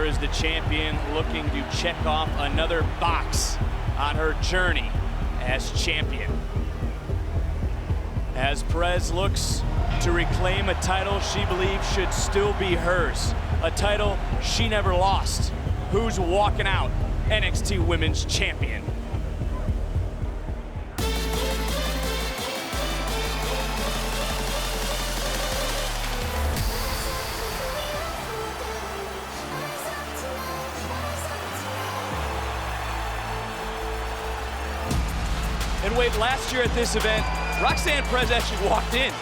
Here is the champion looking to check off another box on her journey as champion. As Perez looks to reclaim a title she believes should still be hers, a title she never lost. Who's walking out NXT Women's Champion? And Wade, last year at this event, Roxanne Perez actually walked in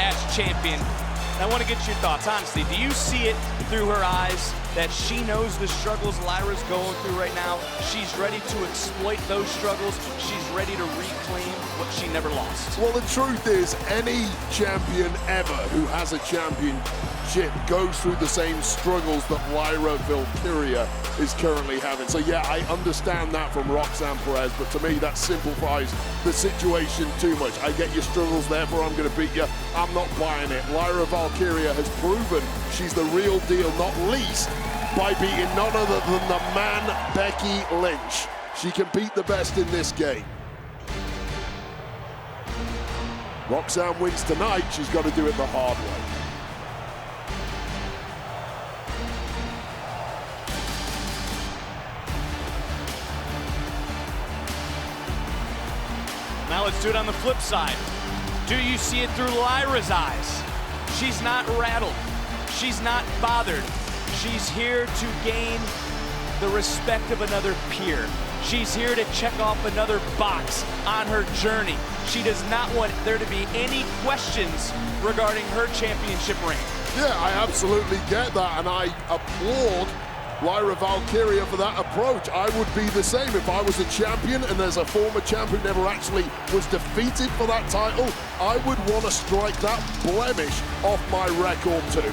as champion. And I want to get your thoughts, honestly. Do you see it through her eyes that she knows the struggles Lyra's going through right now? She's ready to exploit those struggles. She's ready to reclaim what she never lost. Well, the truth is, any champion ever who has a championship goes through the same struggles that Lyra Valkyria is currently having. So yeah, I understand that from Roxanne Perez, but to me that simplifies the situation too much. I get your struggles, therefore I'm going to beat you. I'm not buying it. Lyra Valkyria has proven she's the real deal, not least by beating none other than the man Becky Lynch. She can beat the best in this game. Roxanne wins tonight, she's got to do it the hard way. Now let's do it on the flip side. Do you see it through Lyra's eyes? She's not rattled. She's not bothered. She's here to gain the respect of another peer. She's here to check off another box on her journey. She does not want there to be any questions regarding her championship reign. Yeah, I absolutely get that, and I applaud Lyra Valkyria for that approach. I would be the same if I was a champion and there's a former champion never actually was defeated for that title. I would want to strike that blemish off my record too.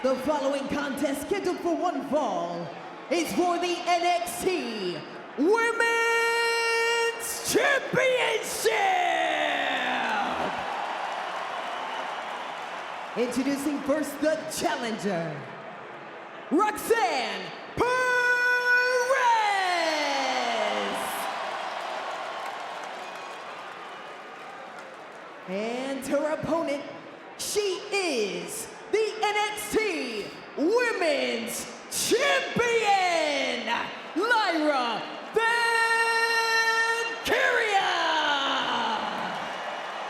The following contest, scheduled for one fall, is for the NXT Women's Championship! Introducing first the challenger, Roxanne Perez! And her opponent, she is the NXT Women's Champion, Lyra Valkyria!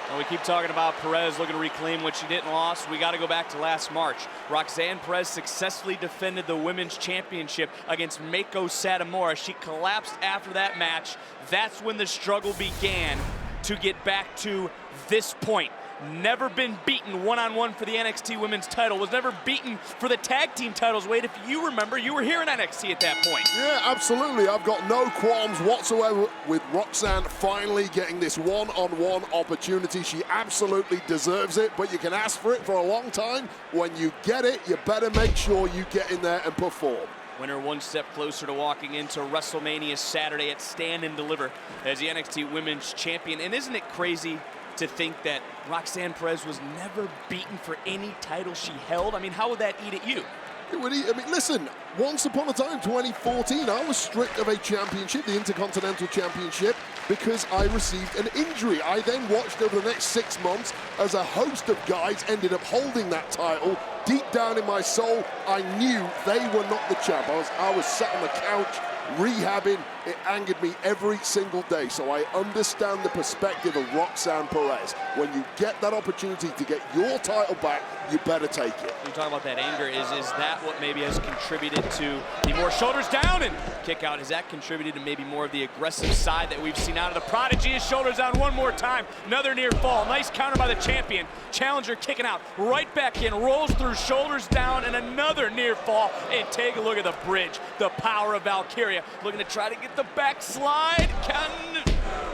Well, we keep talking about Perez looking to reclaim what she didn't lose. We got to go back to last March. Roxanne Perez successfully defended the Women's Championship against Meiko Satomura. She collapsed after that match. That's when the struggle began to get back to this point. Never been beaten one-on-one for the NXT Women's title, was never beaten for the tag team titles. Wade, if you remember, you were here in NXT at that point. Yeah, absolutely. I've got no qualms whatsoever with Roxanne finally getting this one-on-one opportunity. She absolutely deserves it, but you can ask for it for a long time. When you get it, you better make sure you get in there and perform. Winner one step closer to walking into WrestleMania Saturday at Stand and Deliver as the NXT Women's Champion. And isn't it crazy to think that Roxanne Perez was never beaten for any title she held? I mean, how would that eat at you? It would eat, I mean, listen, once upon a time, 2014, I was stripped of a championship, the Intercontinental Championship, because I received an injury. I then watched over the next 6 months as a host of guys ended up holding that title. Deep down in my soul, I knew they were not the champ. I was sat on the couch, rehabbing. It angered me every single day. So I understand the perspective of Roxanne Perez. When you get that opportunity to get your title back, you better take it. You talk about that anger. Is that what maybe has contributed to the more shoulders down and kick out? Has that contributed to maybe more of the aggressive side that we've seen out of the Prodigy? His shoulders down one more time. Another near fall. Nice counter by the champion. Challenger kicking out. Right back in. Rolls through, shoulders down, and another near fall. And take a look at the bridge. The power of Valkyria. Looking to try to get the backslide.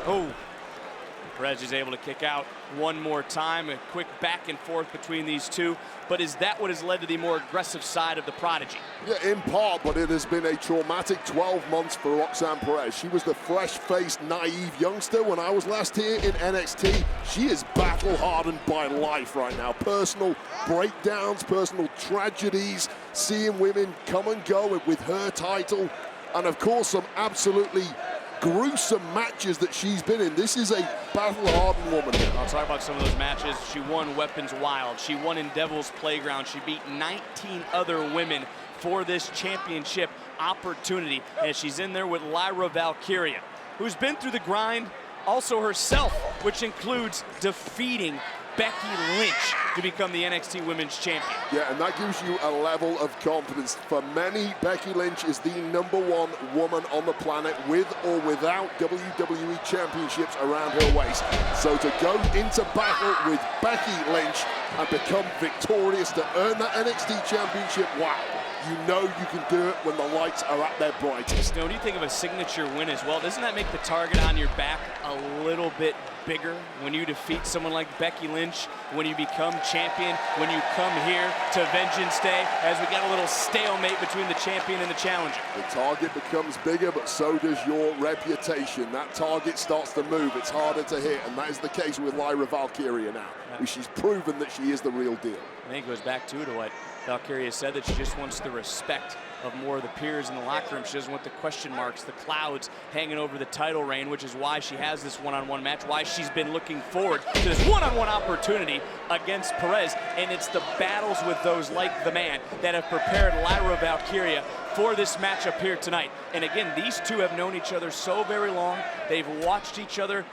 Oh. Perez is able to kick out one more time. A quick back and forth between these two. But is that what has led to the more aggressive side of the Prodigy? Yeah, in part, but it has been a traumatic 12 months for Roxanne Perez. She was the fresh-faced, naive youngster when I was last here in NXT. She is battle-hardened by life right now. Personal breakdowns, personal tragedies, seeing women come and go with her title, and of course some absolutely gruesome matches that she's been in. This is a battle-hardened woman. I'll talk about some of those matches. She won Weapons Wild. She won in Devil's Playground. She beat 19 other women for this championship opportunity. And she's in there with Lyra Valkyria, who's been through the grind also herself, which includes defeating Becky Lynch to become the NXT Women's Champion. Yeah, and that gives you a level of confidence. For many, Becky Lynch is the #1 woman on the planet with or without WWE Championships around her waist. So to go into battle with Becky Lynch and become victorious to earn that NXT Championship, wow. You know you can do it when the lights are at their brightest. Now, what do you think of a signature win as well? Doesn't that make the target on your back a little bit bigger when you defeat someone like Becky Lynch, when you become champion, when you come here to Vengeance Day, as we got a little stalemate between the champion and the challenger? The target becomes bigger, but so does your reputation. That target starts to move. It's harder to hit, and that is the case with Lyra Valkyria now. She's proven that she is the real deal. I think it goes back to what Valkyria said, that she just wants the respect of more of the peers in the locker room. She doesn't want the question marks, the clouds hanging over the title reign, which is why she has this one-on-one match, why she's been looking forward to this one-on-one opportunity against Perez. And it's the battles with those like the man that have prepared Lyra Valkyria for this matchup here tonight. And again, these two have known each other so very long. They've watched each other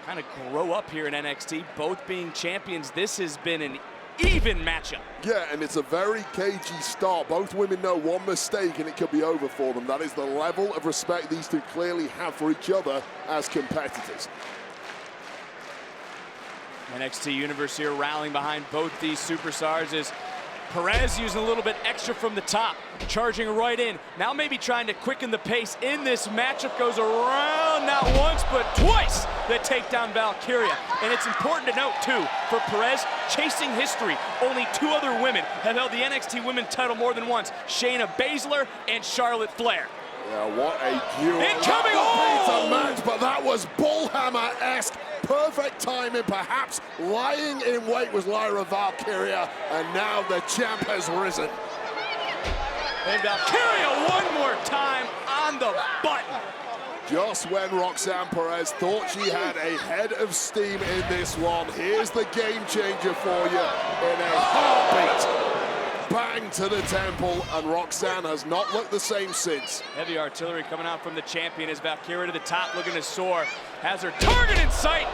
kind of grow up here in NXT, both being champions. This has been an even matchup. Yeah, and it's a very cagey start. Both women know one mistake and it could be over for them. That is the level of respect these two clearly have for each other as competitors. NXT Universe here rallying behind both these superstars as Perez using a little bit extra from the top, charging right in. Now maybe trying to quicken the pace in this matchup. Goes around not once, but twice the takedown Valkyria. And it's important to note, too, for Perez, chasing history. Only two other women have held the NXT Women's title more than once. Shayna Baszler and Charlotte Flair. Yeah, what a duel. Incoming! Oh! Match, but that was bullhammer-esque. Perfect timing, perhaps lying in wait was Lyra Valkyria, and now the champ has risen. And Valkyria one more time on the button. Just when Roxanne Perez thought she had a head of steam in this one, here's the game changer for you in a heartbeat. Bang to the temple, and Roxanne has not looked the same since. Heavy artillery coming out from the champion as Valkyria to the top, looking to soar. Has her target in sight.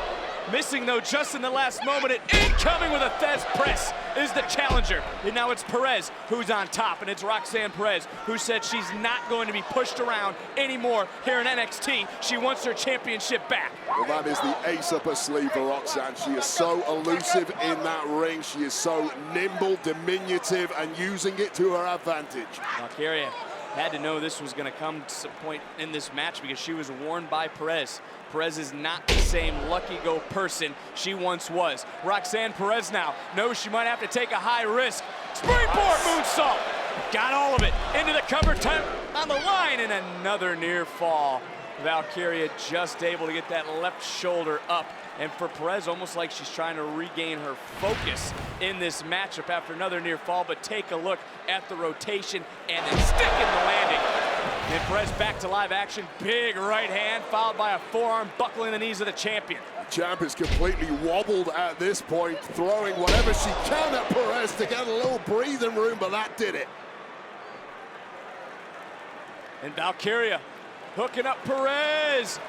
Missing, though, just in the last moment. And incoming with a Thez press is the challenger. And now it's Perez who's on top. And it's Roxanne Perez who said she's not going to be pushed around anymore here in NXT. She wants her championship back. Well, that is the ace up her sleeve for Roxanne. She is so elusive in that ring. She is so nimble, diminutive, and using it to her advantage. Valkyria had to know this was going to come to some point in this match because she was warned by Perez. Perez is not the same lucky-go person she once was. Roxanne Perez now knows she might have to take a high risk. Springboard moonsault. Got all of it. Into the cover, time on the line, and another near fall. Valkyria just able to get that left shoulder up. And for Perez, almost like she's trying to regain her focus in this matchup after another near fall. But take a look at the rotation and then stick in the landing. And Perez back to live action. Big right hand followed by a forearm buckling the knees of the champion. The champ is completely wobbled at this point, throwing whatever she can at Perez to get a little breathing room, but that did it. And Valkyria hooking up Perez.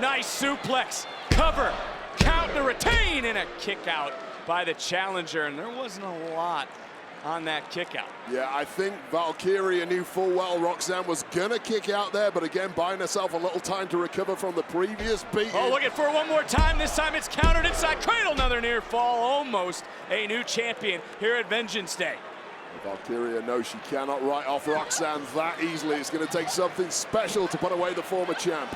Nice suplex, cover, count to retain, and a kick out by the challenger. And there wasn't a lot on that kick out. Yeah, I think Valkyria knew full well Roxanne was gonna kick out there, but again, buying herself a little time to recover from the previous beating. Oh, looking for one more time. This time it's countered inside cradle. Another near fall, almost a new champion here at Vengeance Day. Valkyria knows she cannot write off Roxanne that easily. It's gonna take something special to put away the former champ.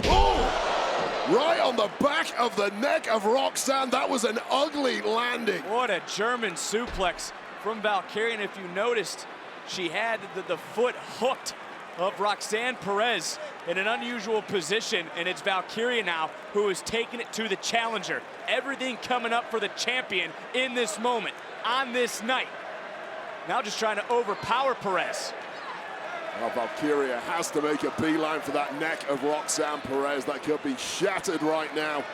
Oh! right on the back of the neck of Roxanne. That was an ugly landing. What a German suplex from Valkyria. And if you noticed, she had the foot hooked of Roxanne Perez in an unusual position, and it's Valkyria now who is taking it to the challenger. Everything coming up for the champion in this moment, on this night. Now just trying to overpower Perez. Well, Valkyria has to make a beeline for that neck of Roxanne Perez. That could be shattered right now.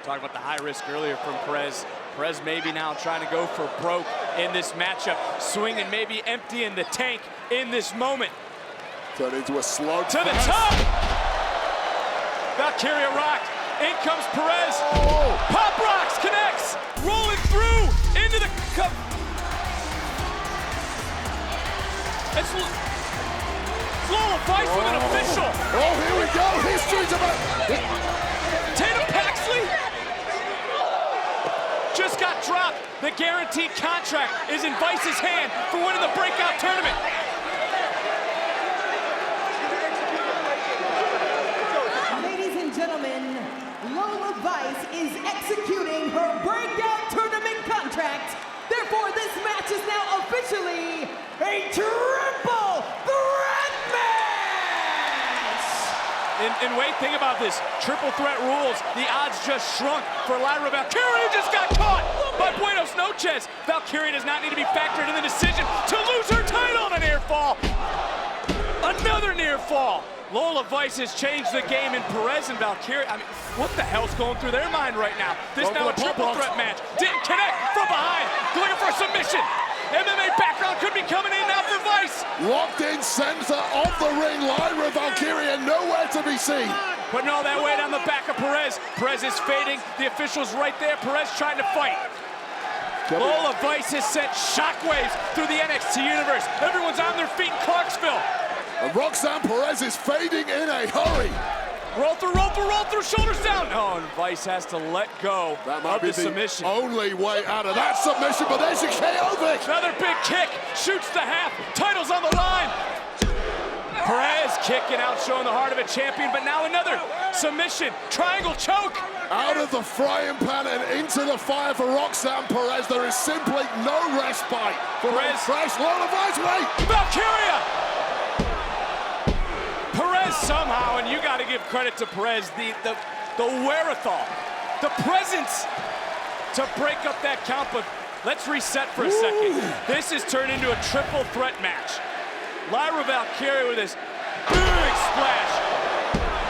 Talking about the high risk earlier from Perez. Perez maybe now trying to go for broke in this matchup. Swinging, maybe emptying the tank in this moment. Turn into a slug. To the top! Valkyria rocked. In comes Perez. Oh. Pop rocks, connects. Rolling through into the cup. It's Lola fights with an official. Oh, here we go. History's about. Tatum Paxley just got dropped. The guaranteed contract is in Vice's hand for winning the breakout tournament. Ladies and gentlemen, Lola Vice is executing her breakout tournament contract. Therefore, this match is now officially a triple threat match! And wait, think about this. Triple threat rules. The odds just shrunk for Lyra Valkyria, who just got caught by Buenos Noches. Valkyria does not need to be factored in the decision to lose her title on a near fall. Another near fall. Lola Vice has changed the game, and Perez and Valkyria, I mean, what the hell's going through their mind right now? This now a triple threat match. Didn't connect from behind. Looking for a submission. MMA background could be coming in now for Vice. Locked in center of the ring. Lyra Valkyria nowhere to be seen. Putting all that weight on the back of Perez. Perez is fading. The official's right there. Perez trying to fight. Lola Vice has sent shockwaves through the NXT universe. Everyone's on their feet in Clarksville. And Roxanne Perez is fading in a hurry. Roll through, shoulders down. Oh, and Vice has to let go of the submission. Only way out of that submission, but there's a KO Vic. Another big kick, shoots the half, title's on the line. Perez kicking out, showing the heart of a champion, but now another submission, triangle choke. Out of the frying pan and into the fire for Roxanne Perez. There is simply no respite for Perez. Fresh Lola Vice. Wait! Valkyria! Perez somehow, and you got to give credit to Perez, the wherewithal, the presence to break up that count, but let's reset for a second. This has turned into a triple threat match. Lyra Valkyria with this big splash,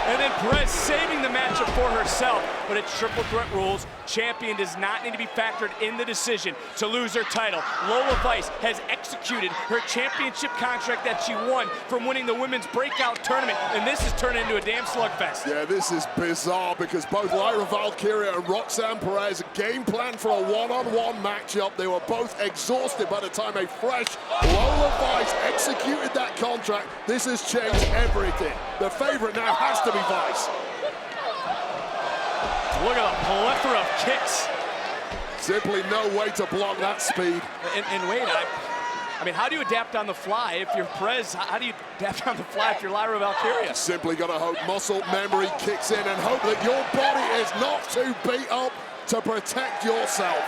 and then Perez saving the matchup for herself, but it's triple threat rules. Champion does not need to be factored in the decision to lose her title. Lola Vice has executed her championship contract that she won from winning the women's breakout tournament, and this has turned into a damn slugfest. Yeah, this is bizarre because both Lyra Valkyria and Roxanne Perez game planned for a one-on-one matchup. They were both exhausted by the time a fresh Lola Vice executed that contract. This has changed everything. The favorite now has to be Vice. Look at the plethora of kicks. Simply no way to block that speed. And wait, I mean, how do you adapt on the fly if you're Perez? How do you adapt on the fly if you're Lyra Valkyria? Simply got to hope muscle memory kicks in and hope that your body is not too beat up to protect yourself.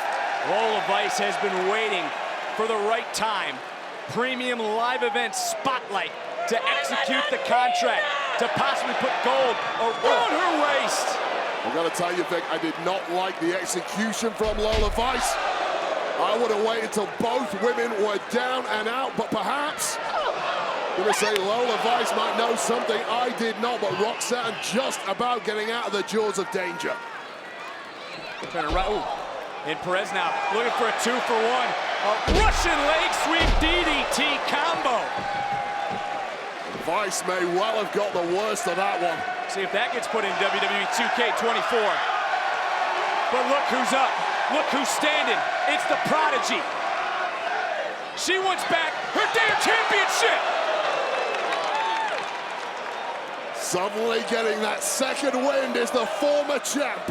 Lola Vice has been waiting for the right time. Premium live event spotlight to execute the contract, to possibly put gold around her waist. I've got to tell you, Vic, I did not like the execution from Lola Vice. I would have waited until both women were down and out, but perhaps, I'm going to say Lola Vice might know something I did not, but Roxanne just about getting out of the jaws of danger. Trying to run, and Perez now looking for a 2-for-1. A Russian leg sweep DDT combo. Vice may well have got the worst of that one. See if that gets put in WWE 2K24. But look who's up. Look who's standing. It's the Prodigy. She wants back her damn championship. Suddenly getting that second wind is the former champ.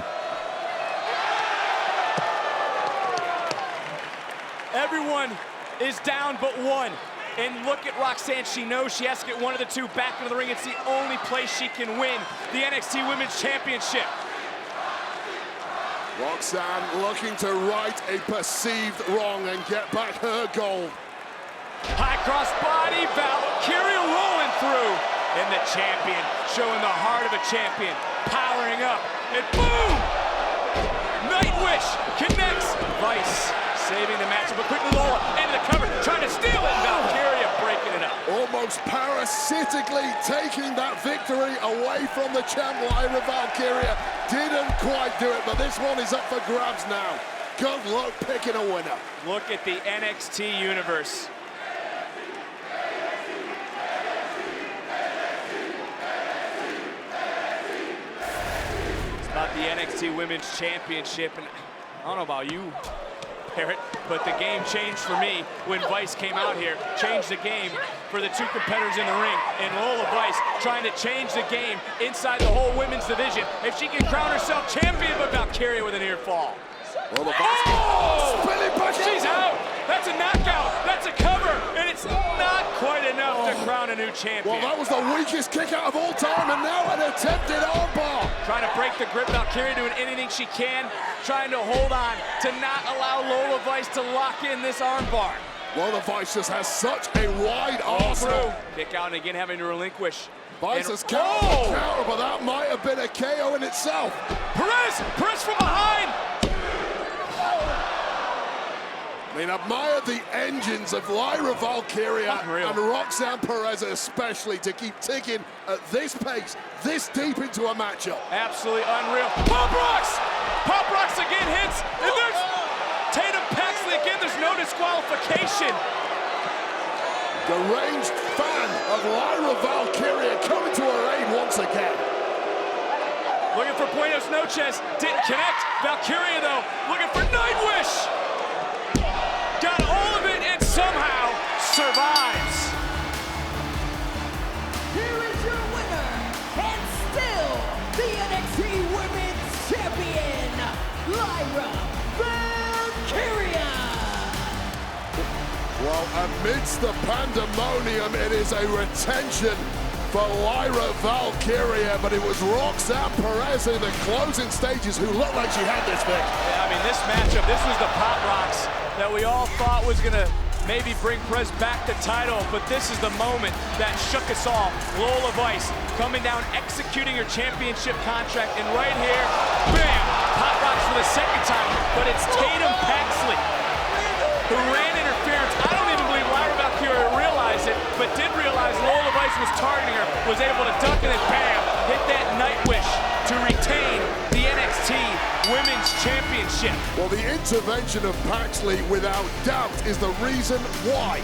Everyone is down but one. And look at Roxanne. She knows she has to get one of the two back into the ring. It's the only place she can win the NXT Women's Championship. Roxanne looking to right a perceived wrong and get back her gold. High cross body, Valkyria rolling through. And the champion showing the heart of a champion, powering up, and boom! Nightwish connects. Vice saving the matchup, but quickly Lola into the cover, trying to steal it. Valkyria breaking it up. Almost parasitically taking that victory away from the champ. Lyra Valkyria didn't quite do it, but this one is up for grabs now. Good luck picking a winner. Look at the NXT universe. About the NXT Women's Championship, and I don't know about you, Barrett, but the game changed for me when Vice came out here, changed the game for the two competitors in the ring, and Lola Vice trying to change the game inside the whole women's division. If she can crown herself champion, but Valkyria with a near fall. Well, spinning back. She's out. That's a knockout. That's a cover, and it's not quite enough to crown a new champion. Well, that was the weakest kick out of all time, and now an attempted armbar. Trying to break the grip. Valkyria doing anything she can, trying to hold on to not allow Lola Vice to lock in this armbar. Lola Vice just has such a wide arsenal. Kick out and again having to relinquish. Vice has counter, but that might have been a KO in itself. Perez from behind. I mean, admire the engines of Lyra Valkyria and Roxanne Perez especially to keep ticking at this pace, this deep into a matchup. Absolutely unreal. Pop rocks! Pop rocks again hits, and there's Tatum Paxley again. There's no disqualification. The ranged fan of Lyra Valkyria coming to her aid once again. Looking for Buenos Noches, didn't connect. Valkyria though, looking for Nightwish. Got all of it and somehow survives. Here is your winner, and still the NXT Women's Champion, Lyra Valkyria. Well, amidst the pandemonium, it is a retention for Lyra Valkyria, but it was Roxanne Perez in the closing stages who looked like she had this thing. Yeah, I mean, this matchup, this was the pop rocks that we all thought was gonna maybe bring Perez back the title, but this is the moment that shook us all. Lola Vice coming down, executing her championship contract, and right here, bam, pop rocks for the second time, but it's Tatum Paxley who ran interference. I don't even believe Lyra Valkyria realized it, but did realize Lola Vice was targeting her, was able to duck, and then bam, hit that Nightwish to retain the NXT Women's Championship. Well, the intervention of Paxley, without doubt, is the reason why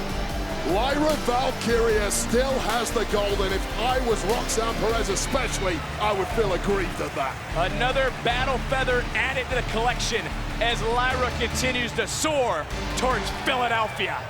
Lyra Valkyria still has the gold, and if I was Roxanne Perez especially, I would feel aggrieved at that. Another battle feather added to the collection as Lyra continues to soar towards Philadelphia.